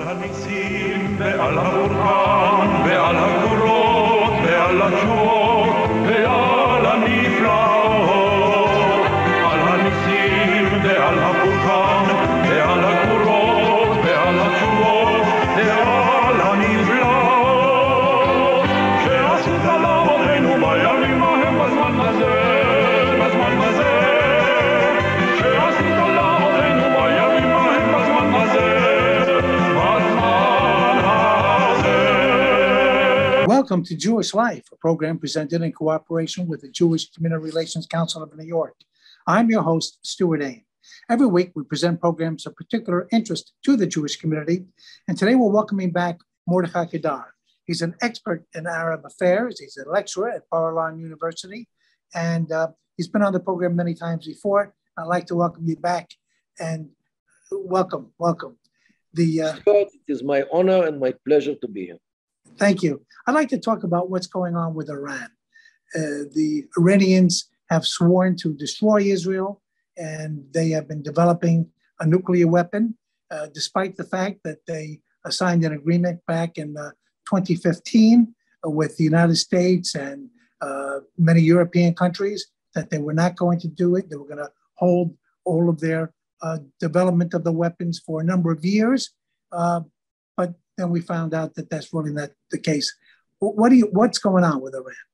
הניסים ועל הברכן ועל הגבורות ועל התשועות ועל הנפלאות, על הניסים ועל הברכן ועל הגבורות ועל התשועות ועל הנפלאות שעשית לאבותינו בימים ההם בזמן הזה, בזמן הזה שעשית לאבותינו בימים ההם בזמן הזה. Welcome to Jewish Life, a program presented in cooperation with the Jewish Community Relations Council of New York. I'm your host, Stuart Ain. Every week, we present programs of particular interest to the Jewish community, and today we're welcoming back Mordechai Kedar. He's an expert in Arab affairs. He's a lecturer at Bar-Ilan University, and he's been on the program many times before. I'd like to welcome you back, and welcome. Scott, it is my honor and my pleasure to be here. Thank you. I'd like to talk about what's going on with Iran. The Iranians have sworn to destroy Israel, and they have been developing a nuclear weapon, despite the fact that they signed an agreement back in 2015 with the United States and many European countries that they were not going to do it. They were going to hold all of their development of the weapons for a number of years. But then we found out that that's really not the case. What's going on with Iran?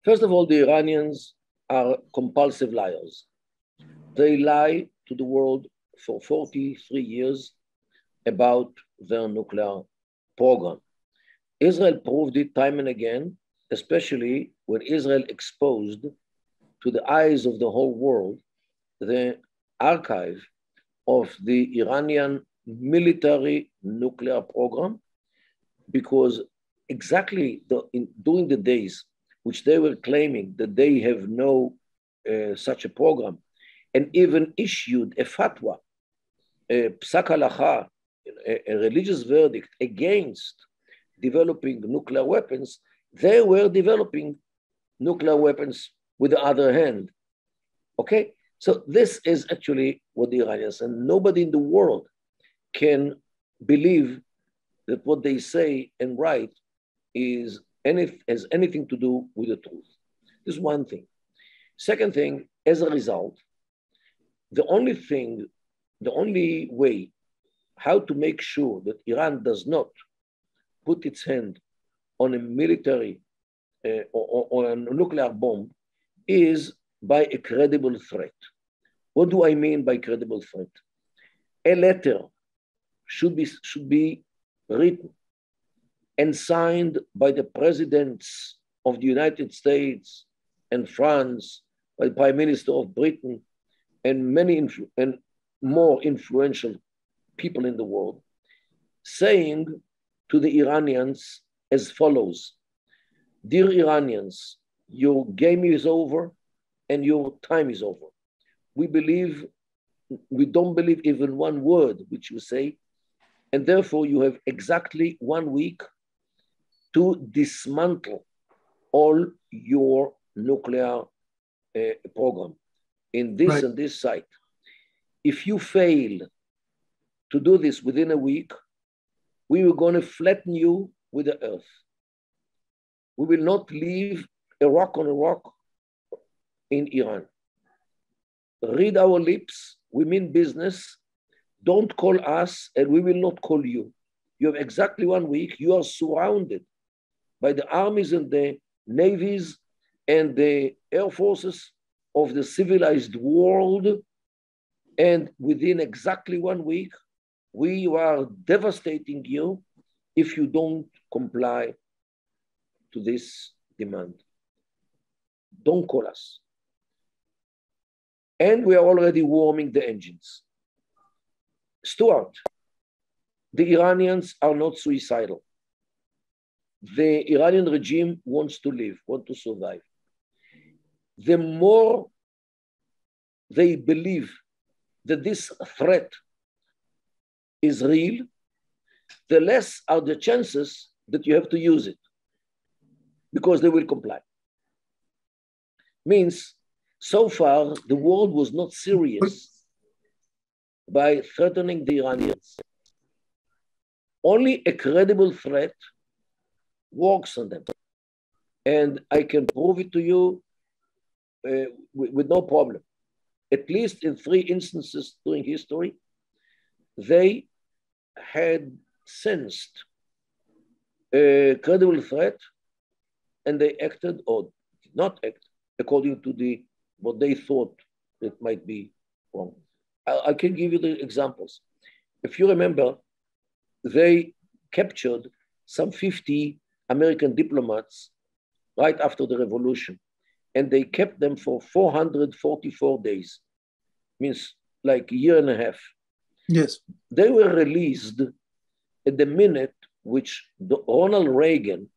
First of all, the Iranians are compulsive liars. They lie to the world for 43 years about their nuclear program. Israel proved it time and again, especially when Israel exposed to the eyes of the whole world the archive of the Iranian military nuclear program, because exactly during the days which they were claiming that they have no such a program, and even issued a fatwa, a psak halacha, a religious verdict against developing nuclear weapons, they were developing nuclear weapons with the other hand. Okay? So this is actually what the Iranians, and nobody in the world can believe that what they say and write has anything to do with the truth. This is one thing. Second thing, as a result, the only way how to make sure that Iran does not put its hand on a military or a nuclear bomb is by a credible threat. What do I mean by credible threat? A letter should be written and signed by the presidents of the United States and France, by the Prime Minister of Britain, and many and more influential people in the world, saying to the Iranians as follows: "Dear Iranians, your game is over and your time is over. We don't believe even one word which you say, and therefore you have exactly 1 week to dismantle all your nuclear program in this Right. and this site. If you fail to do this within a week, we are going to flatten you with the earth. We will not leave a rock on a rock in Iran. Read our lips, we mean business. Don't call us and we will not call you. You have exactly 1 week. You are surrounded by the armies and the navies and the air forces of the civilized world. And within exactly 1 week, we are devastating you if you don't comply to this demand. Don't call us." And we are already warming the engines. Stuart, the Iranians are not suicidal. The Iranian regime wants to live, wants to survive. The more they believe that this threat is real, the less are the chances that you have to use it, because they will comply. Means, so far, the world was not serious by threatening the Iranians. Only a credible threat works on them. And I can prove it to you with no problem. At least in 3 instances during history, they had sensed a credible threat and they acted or did not act according to what they thought it might be wrong. I can give you the examples. If you remember, they captured some 50 American diplomats right after the revolution, and they kept them for 444 days, means like a year and a half. Yes. They were released at the minute which Ronald Reagan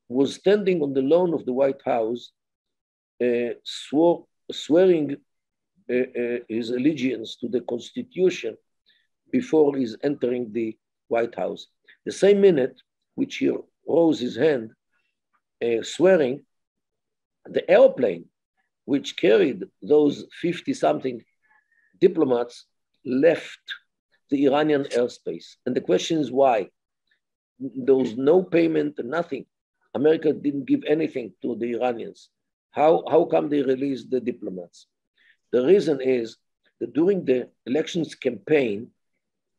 was standing on the lawn of the White House, swearing his allegiance to the Constitution before he's entering the White House. The same minute which he rose his hand, swearing, the airplane which carried those 50-something diplomats left the Iranian airspace. And the question is why? There was no payment, nothing. America didn't give anything to the Iranians. How come they released the diplomats? The reason is that during the elections campaign,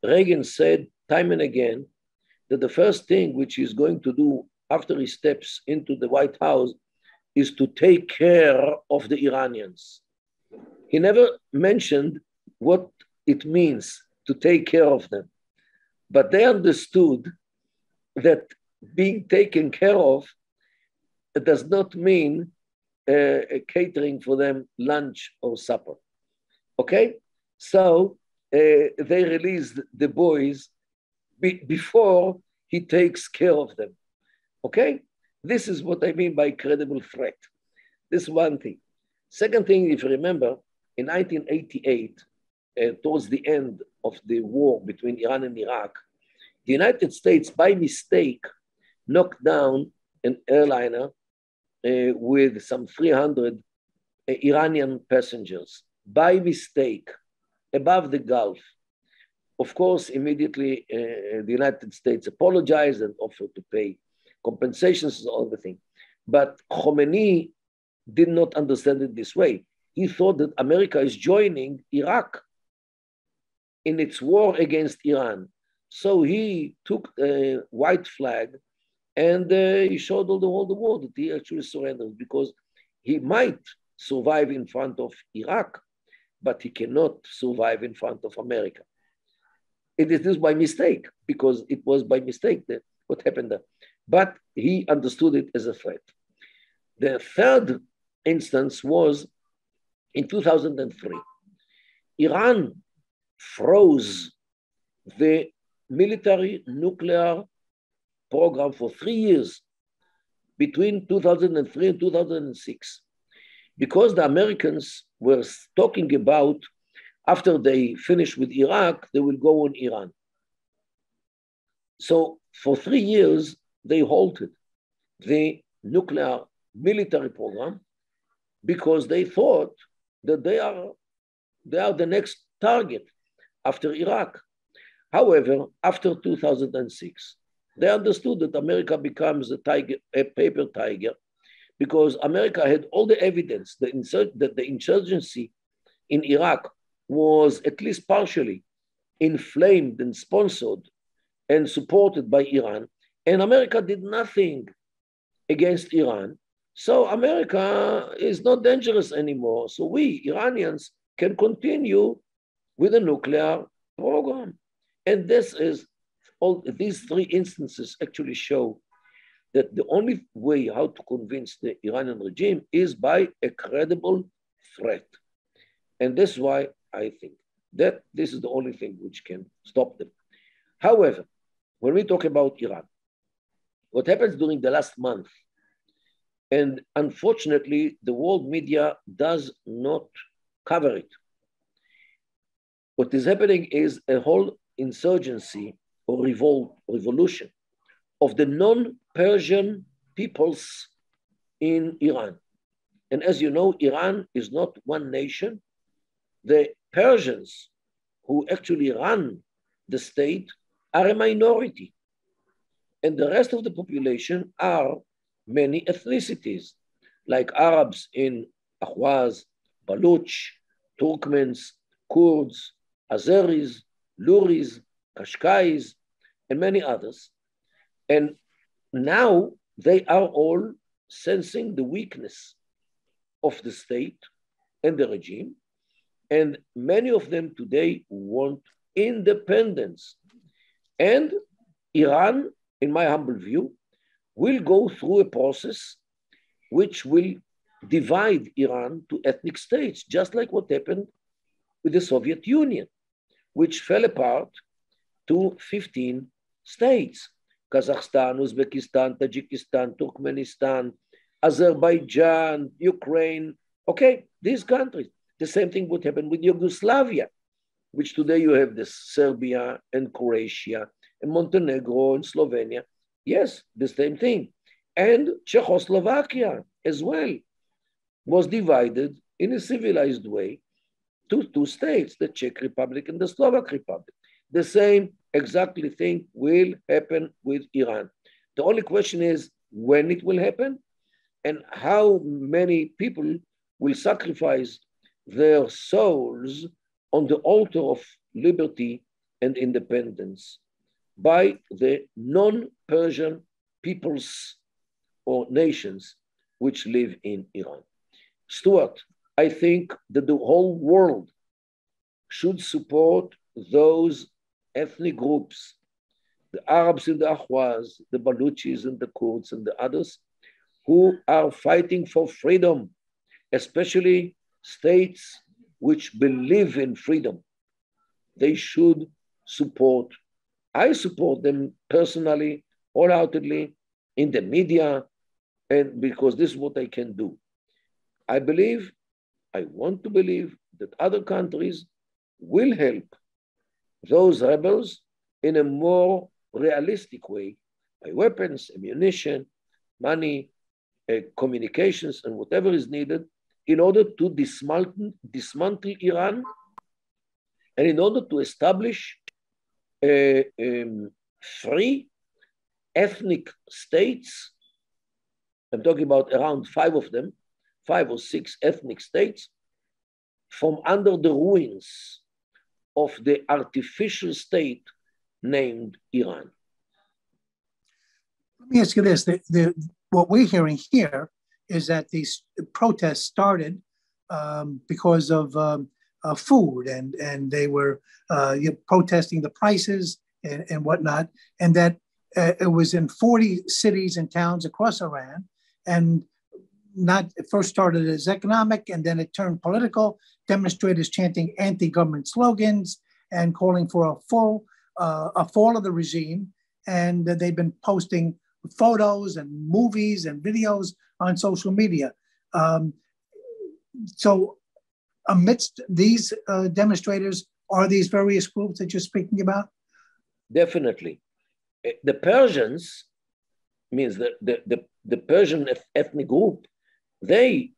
Reagan said time and again that the first thing which he's going to do after he steps into the White House is to take care of the Iranians. He never mentioned what it means to take care of them, but they understood that being taken care of does not mean catering for them lunch or supper. Okay? So they released the boys before he takes care of them. Okay? This is what I mean by credible threat. This is one thing. Second thing, if you remember, in 1988, towards the end of the war between Iran and Iraq, the United States, by mistake, knocked down an airliner with some 300 Iranian passengers, by mistake, above the Gulf. Of course, immediately the United States apologized and offered to pay compensations and all the thing. But Khomeini did not understand it this way. He thought that America is joining Iraq in its war against Iran. So he took a white flag and he showed all the world that he actually surrendered, because he might survive in front of Iraq, but he cannot survive in front of America. It is by mistake, because it was by mistake that what happened there. But he understood it as a threat. The third instance was in 2003. Iran froze the military nuclear program for 3 years between 2003 and 2006, because the Americans were talking about after they finish with Iraq, they will go on Iran. So for 3 years, they halted the nuclear military program because they thought that they are the next target after Iraq. However, after 2006, they understood that America becomes a paper tiger, because America had all the evidence that the insurgency in Iraq was at least partially inflamed and sponsored and supported by Iran, and America did nothing against Iran. So America is not dangerous anymore. So we, Iranians, can continue with the nuclear program. And these 3 instances actually show that the only way how to convince the Iranian regime is by a credible threat. And that's why I think that this is the only thing which can stop them. However, when we talk about Iran, what happens during the last month, and unfortunately, the world media does not cover it. What is happening is a whole insurgency or revolution of the non-Persian peoples in Iran. And as you know, Iran is not one nation. The Persians who actually run the state are a minority. And the rest of the population are many ethnicities, like Arabs in Ahwaz, Baluch, Turkmens, Kurds, Azeris, Luris, Kashkais, and many others. And now they are all sensing the weakness of the state and the regime. And many of them today want independence. And Iran, in my humble view, will go through a process which will divide Iran to ethnic states, just like what happened with the Soviet Union, which fell apart to 15 states: Kazakhstan, Uzbekistan, Tajikistan, Turkmenistan, Azerbaijan, Ukraine. Okay, these countries. The same thing would happen with Yugoslavia, which today you have the Serbia and Croatia and Montenegro and Slovenia. Yes, the same thing. And Czechoslovakia as well was divided in a civilized way to two states, the Czech Republic and the Slovak Republic. The same exactly thing will happen with Iran. The only question is when it will happen and how many people will sacrifice their souls on the altar of liberty and independence by the non-Persian peoples or nations which live in Iran. Stuart, I think that the whole world should support those ethnic groups, the Arabs in the Ahwaz, the Baluchis and the Kurds and the others, who are fighting for freedom, especially states which believe in freedom. They should support. I support them personally, wholeheartedly, in the media, and because this is what I can do. I want to believe that other countries will help those rebels in a more realistic way by weapons, ammunition, money, communications, and whatever is needed in order to dismantle Iran and in order to establish free ethnic states. I'm talking about around 5 of them, 5 or 6 ethnic states from under the ruins of the artificial state named Iran. Let me ask you this. What we're hearing here is that these protests started because of food, and they were protesting the prices and whatnot, and that it was in 40 cities and towns across Iran, and it first started as economic, and then it turned political. Demonstrators chanting anti-government slogans and calling for a fall of the regime, and they've been posting photos and movies and videos on social media. So amidst these demonstrators are these various groups that you're speaking about? Definitely. The Persians, means the Persian ethnic group, they,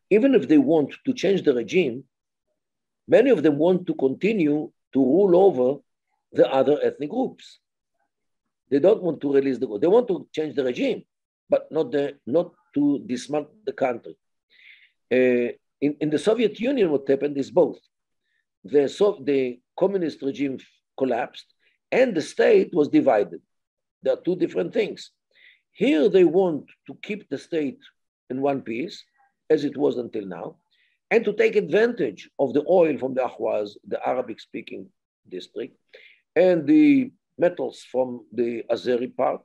even if they want to change the regime, many of them want to continue to rule over the other ethnic groups. They don't want to release the group. They want to change the regime, but not to dismantle the country. In the Soviet Union, what happened is both. The communist regime collapsed and the state was divided. There are two different things. Here they want to keep the state in one piece, as it was until now, and to take advantage of the oil from the Ahwaz, the Arabic-speaking district, and the metals from the Azeri part.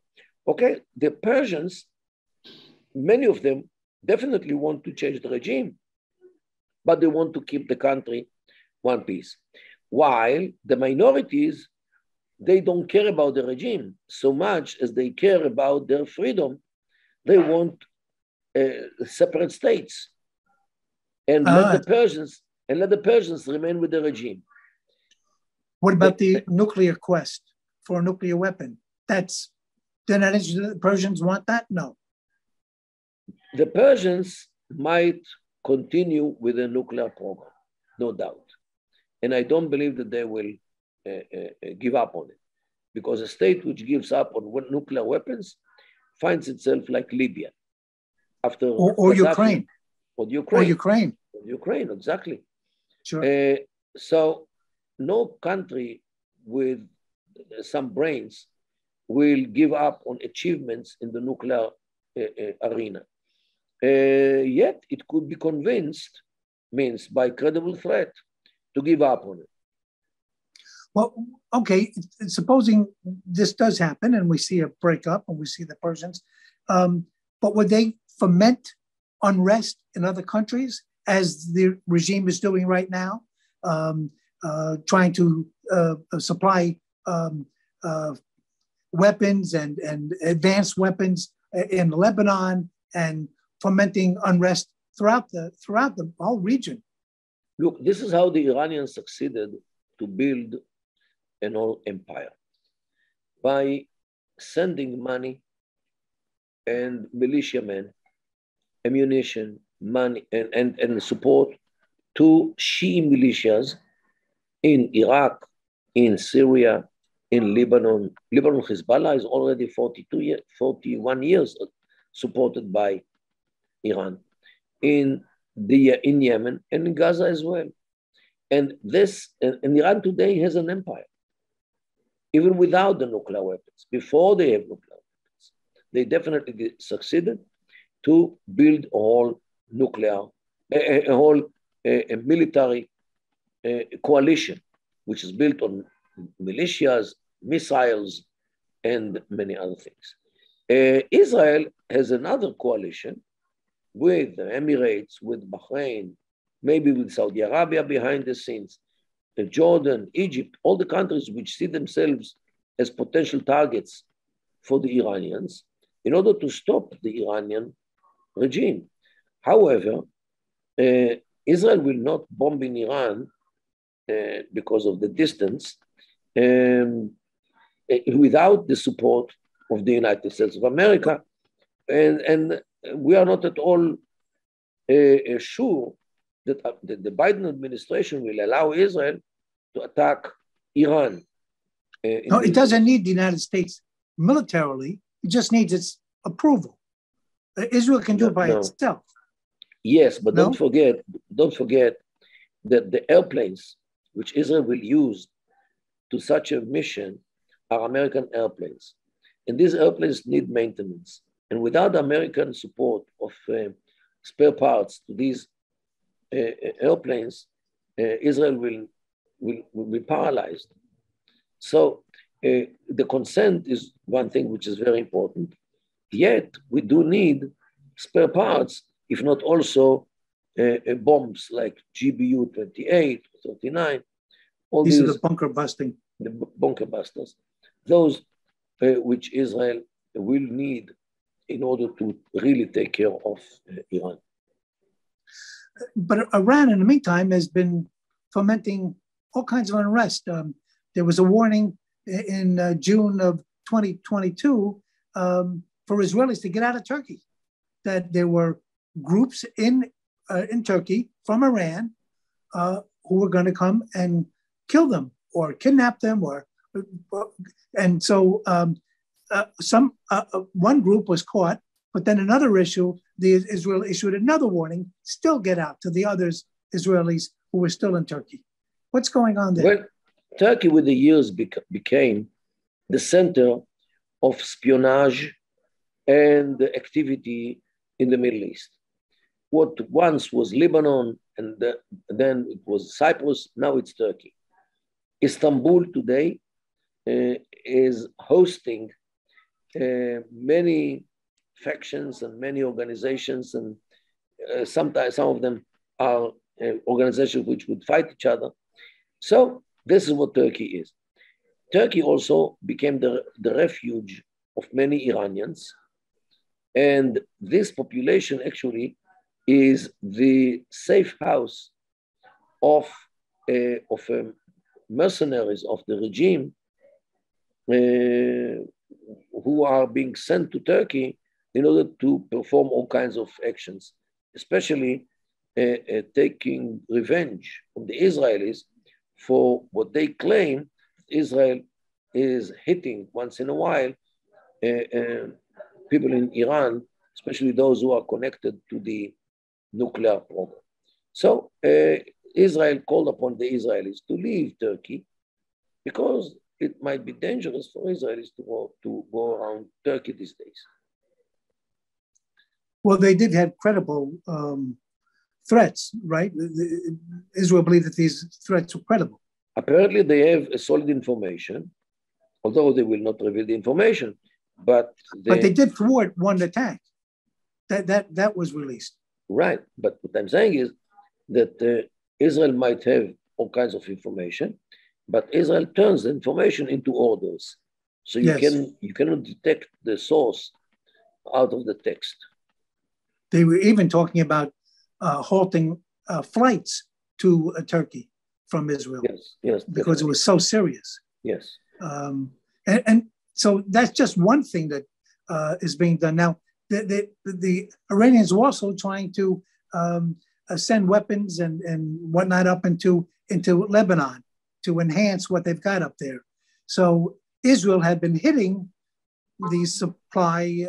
Okay, the Persians, many of them definitely want to change the regime, but they want to keep the country one piece. While the minorities, they don't care about the regime so much as they care about their freedom. They want separate states and let the Persians remain with the regime. What about the nuclear quest for a nuclear weapon? The Persians want that? No. The Persians might continue with the nuclear program, no doubt. And I don't believe that they will give up on it. because a state which gives up on nuclear weapons finds itself like Libya after or Ukraine. Or Ukraine. Or Ukraine. Ukraine, exactly. Sure. So no country with some brains will give up on achievements in the nuclear arena. Yet it could be convinced, means by credible threat, to give up on it. Well, okay, supposing this does happen and we see a breakup and we see the Persians, but would they foment unrest in other countries as the regime is doing right now, trying to supply weapons and advanced weapons in Lebanon and fomenting unrest throughout the whole region? Look, this is how the Iranians succeeded to build an whole empire, by sending money and militiamen, ammunition, money, and support to Shia militias in Iraq, in Syria, in Lebanon. Lebanon Hezbollah is already 41 years supported by Iran, in Yemen and in Gaza as well. And Iran today has an empire, even without the nuclear weapons. Before they have nuclear weapons, they definitely succeeded to build a whole military coalition, which is built on militias, missiles, and many other things. Israel has another coalition with the Emirates, with Bahrain, maybe with Saudi Arabia behind the scenes, Jordan, Egypt, all the countries which see themselves as potential targets for the Iranians in order to stop the Iranian regime. However, Israel will not bomb in Iran because of the distance without the support of the United States of America. And we are not at all sure that the Biden administration will allow Israel to attack Iran. No, it doesn't need the United States militarily. It just needs its approval. Israel can do it by itself. Yes, but don't forget that the airplanes which Israel will use to such a mission are American airplanes. And these airplanes need maintenance. And without American support of spare parts to these airplanes, Israel will be paralyzed. So the consent is one thing which is very important. Yet we do need spare parts, if not also bombs like GBU 28, 39. These are the bunker busting. The bunker busters. Those which Israel will need in order to really take care of Iran. But Iran, in the meantime, has been fomenting all kinds of unrest. There was a warning in June of 2022 for Israelis to get out of Turkey, that there were groups in Turkey from Iran who were going to come and kill them or kidnap them, and so one group was caught, but then another Israel issued another warning: still get out to the others Israelis who were still in Turkey. What's going on there? Well, Turkey with the years became the center of espionage and activity in the Middle East. What once was Lebanon, and then it was Cyprus, now it's Turkey. Istanbul today is hosting many factions and many organizations, and sometimes some of them are organizations which would fight each other. So this is what Turkey is. Turkey also became the refuge of many Iranians, and this population actually is the safe house of mercenaries of the regime who are being sent to Turkey in order to perform all kinds of actions, especially taking revenge from the Israelis for what they claim Israel is hitting once in a while people in Iran, especially those who are connected to the nuclear program. So Israel called upon the Israelis to leave Turkey because it might be dangerous for Israelis to go around Turkey these days. Well, they did have credible threats, right? Israel believed that these threats were credible. Apparently, they have a solid information, although they will not reveal the information. But they did thwart one attack. That was released. Right. But what I'm saying is that Israel might have all kinds of information, but Israel turns the information into orders. So you cannot detect the source out of the text. They were even talking about halting flights to Turkey from Israel. Yes, because it was so serious. Yes. And so that's just one thing that is being done. Now, the Iranians are also trying to send weapons and whatnot up into Lebanon to enhance what they've got up there. So Israel had been hitting these supply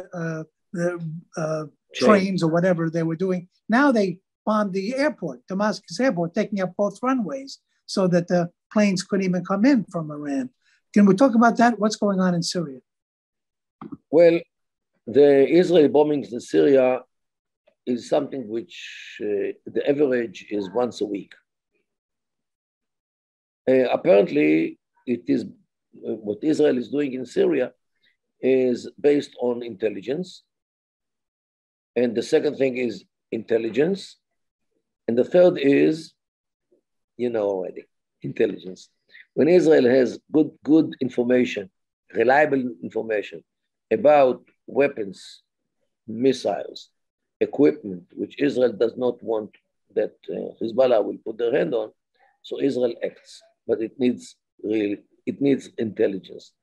trains or whatever they were doing. Now they bombed the airport, Damascus airport, taking up both runways so that the planes couldn't even come in from Iran. Can we talk about that? What's going on in Syria? Well, the Israeli bombings in Syria is something which the average is once a week. Apparently, it is what Israel is doing in Syria is based on intelligence. And the second thing is intelligence. And the third is, you know already, intelligence. When Israel has good information, reliable information about weapons, missiles, equipment, which Israel does not want that Hezbollah will put their hand on, so Israel acts. But it needs intelligence.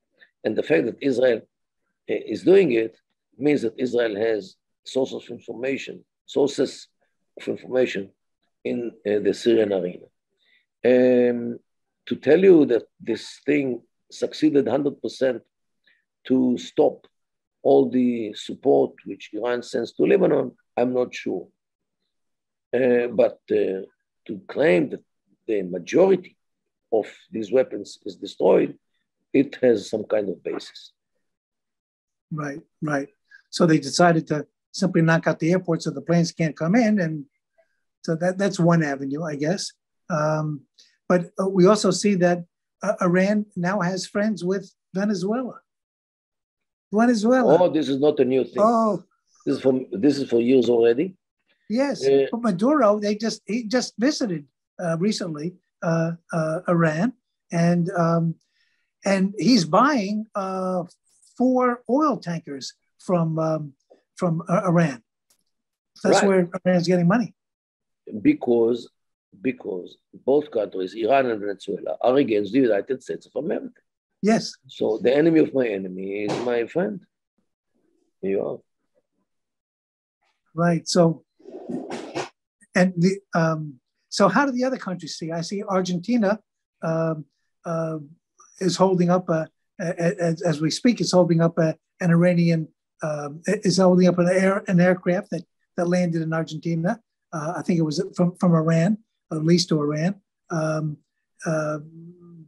And the fact that Israel is doing it means that Israel has sources of information in the Syrian arena. To tell you that this thing succeeded 100% to stop all the support which Iran sends to Lebanon, I'm not sure. But to claim that the majority of these weapons is destroyed, it has some kind of basis. Right. So they decided to simply knock out the airport so the planes can't come in. And so that's one avenue, I guess. But we also see that Iran now has friends with Venezuela. Oh, this is not a new thing. Oh, this is for years already. Yes, but Maduro, he just visited recently Iran, and he's buying 4 oil tankers from Iran. That's right. Where Iran's getting money. Because both countries, Iran and Venezuela, are against the United States of America. Yes. So the enemy of my enemy is my friend. You are. Right. So, and so how do the other countries see? I see Argentina is holding up as we speak. It's holding up an Iranian is holding up an aircraft that landed in Argentina. I think it was from Iran, at least to Iran.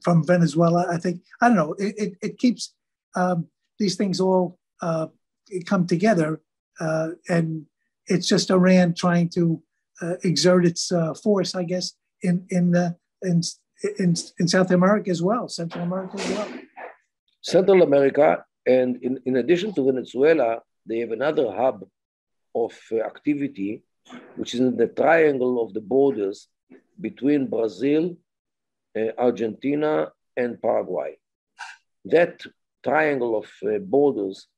From Venezuela, I think. I don't know. It keeps these things all come together, and it's just Iran trying to exert its force, I guess, in South America as well, Central America as well. Central America, and in addition to Venezuela, they have another hub of activity, which is in the triangle of the borders between Brazil, Argentina, and Paraguay. That triangle of borders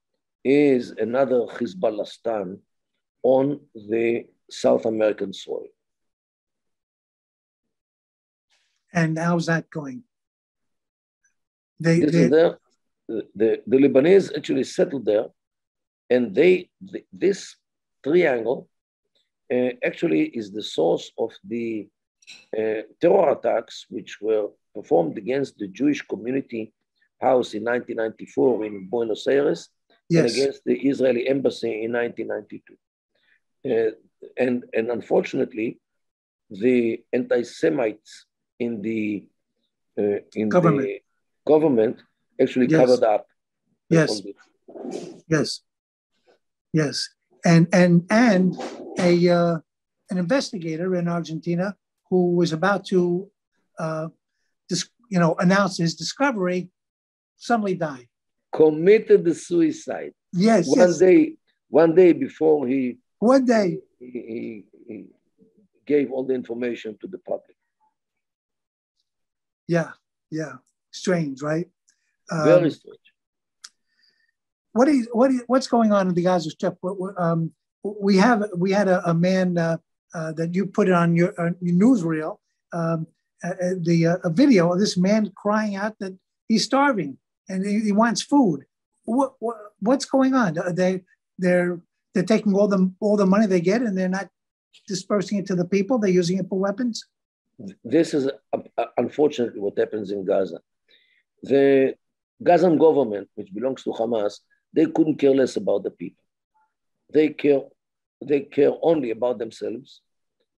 is another Hezbollah on the South American soil. And how's that going? The Lebanese actually settled there, and this triangle actually is the source of the terror attacks which were performed against the Jewish community house in 1994 in Buenos Aires, and against the Israeli embassy in 1992. And unfortunately, the anti-Semites in the government actually covered up. Yes. And an investigator in Argentina who was about to announce his discovery suddenly died. Committed the suicide. Yes. One day before he gave all the information to the public. Yeah. Strange, right? Very strange. What's going on in the Gaza Strip? We had a man that you put on your newsreel, a video of this man crying out that he's starving and he wants food. What's going on? They're taking all the money they get and they're not dispersing it to the people. They're using it for weapons. This is unfortunately what happens in Gaza. The Gazan government, which belongs to Hamas, they couldn't care less about the people. They care only about themselves,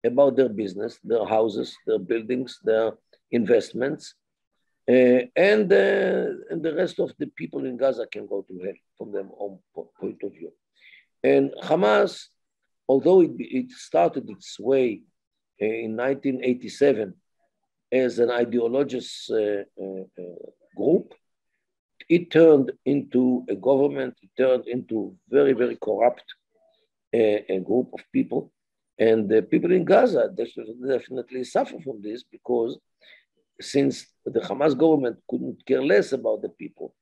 about their business, their houses, their buildings, their investments, and the rest of the people in Gaza can go to hell from their own point of view. And Hamas, although it started its way in 1987 as an ideologous group, it turned into a government, it turned into very, very corrupt a group of people. And the people in Gaza definitely suffer from this because since the Hamas government couldn't care less about the people,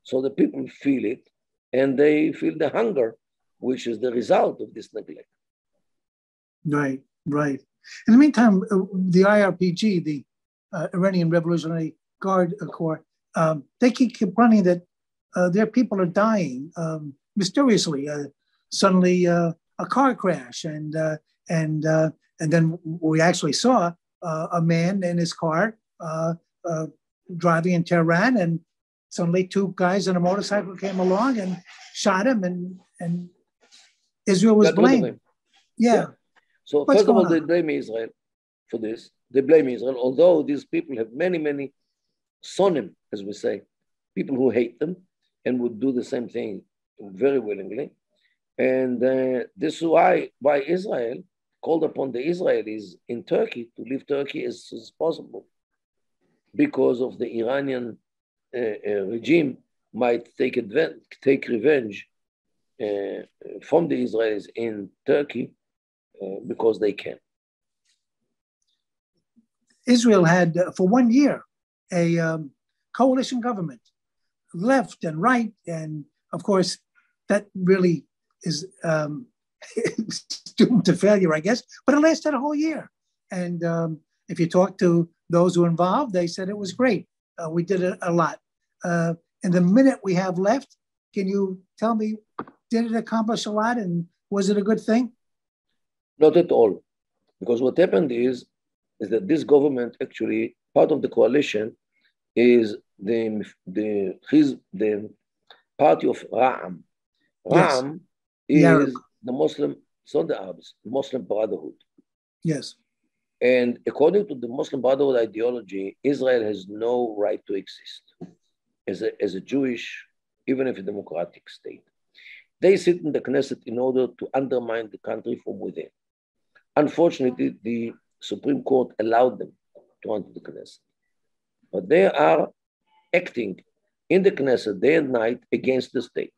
so the people feel it and they feel the hunger, which is the result of this neglect. Right. In the meantime, the IRPG, the Iranian Revolutionary Guard Corps, they keep complaining that their people are dying mysteriously. Suddenly, a car crash, and then we actually saw a man in his car driving in Tehran, and suddenly two guys on a motorcycle came along and shot him, and Israel was blamed. Yeah. So first of all, they blame Israel for this. They blame Israel, although these people have many sonim, as we say, people who hate them and would do the same thing very willingly. And this is why Israel called upon the Israelis in Turkey to leave Turkey as soon as possible, because of the Iranian regime might take revenge from the Israelis in Turkey because they can. Israel had, for 1 year, a coalition government, left and right. And of course, that really is doomed to failure, I guess. But it lasted a whole year. And if you talk to those who are involved, they said it was great. We did a lot. And the minute we have left, can you tell me, did it accomplish a lot? And was it a good thing? Not at all. Because what happened is that this government actually, part of the coalition is the party of Ra'am. Ra'am is the Muslim, it's not the Arabs, the Muslim Brotherhood. Yes. And according to the Muslim Brotherhood ideology, Israel has no right to exist as a Jewish, even if a democratic state. They sit in the Knesset in order to undermine the country from within. Unfortunately, the Supreme Court allowed them to enter the Knesset. But they are acting in the Knesset day and night against the state.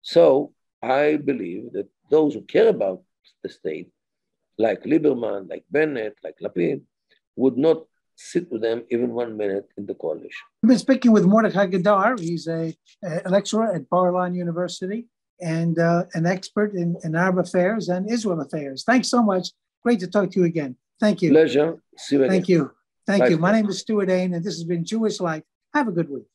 So I believe that those who care about the state, like Lieberman, like Bennett, like Lapid, would not sit with them even 1 minute in the coalition. We've been speaking with Mordechai Kedar. He's a lecturer at Bar-Ilan University and an expert in Arab affairs and Israel affairs. Thanks so much. Great to talk to you again. Thank you. Pleasure. See you again. Thank you. Thank you. My name is Stuart Ain, and this has been Jewish Life. Have a good week.